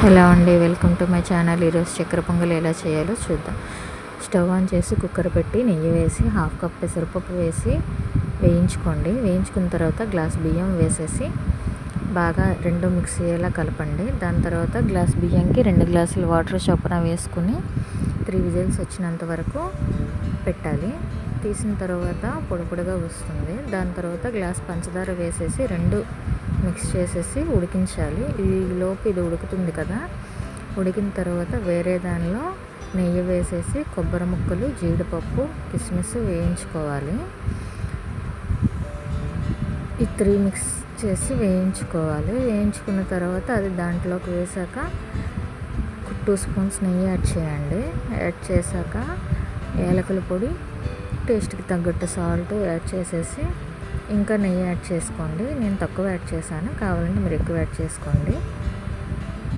Hello అండి, welcome to my channel. ఈరోజు చక్కెర పొంగల్ ఎలా చేయాలో చూద్దాం. స్టవ్ ఆన్ చేసి కుక్కర్ పెట్టి నెయ్యి వేసి 1/2 కప్ పెసరపప్పు వేసి వేయించుకోండి. వేయించుకున్న తర్వాత గ్లాస్ బియ్యం వేసేసి బాగా రెండు మిక్స్ అయ్యేలా కలపండి. దాని తర్వాత గ్లాస్ బియ్యంకి 2 గ్లాసులు వాటర్ చొప్పున వేసుకుని 3 విజిల్స్ వచ్చినంత వరకు పెట్టాలి. తీసిన తర్వాత పొడి పొడిగా వస్తుంది. దాని తర్వాత గ్లాస్ పంచదార వేసేసి 2 మిక్స్ చేసేసి ఉడికించాలి. ఈలోపు ఇది ఉడుకుతుంది కదా, ఉడికిన తర్వాత వేరే దానిలో నెయ్యి వేసేసి కొబ్బరి ముక్కలు, జీడిపప్పు, కిస్మిస్ వేయించుకోవాలి. ఈ 3 మిక్స్ చేసి వేయించుకోవాలి. వేయించుకున్న తర్వాత అది దాంట్లోకి వేసాక 2 స్పూన్స్ నెయ్యి యాడ్ చేయండి. యాడ్ చేశాక యాలకుల పొడి, టేస్ట్కి తగ్గట్టు సాల్ట్ యాడ్ చేసేసి ఇంకా నెయ్యి యాడ్ చేసుకోండి. నేను తక్కువ యాడ్ చేశాను, కావాలంటే మీరు ఎక్కువ యాడ్ చేసుకోండి.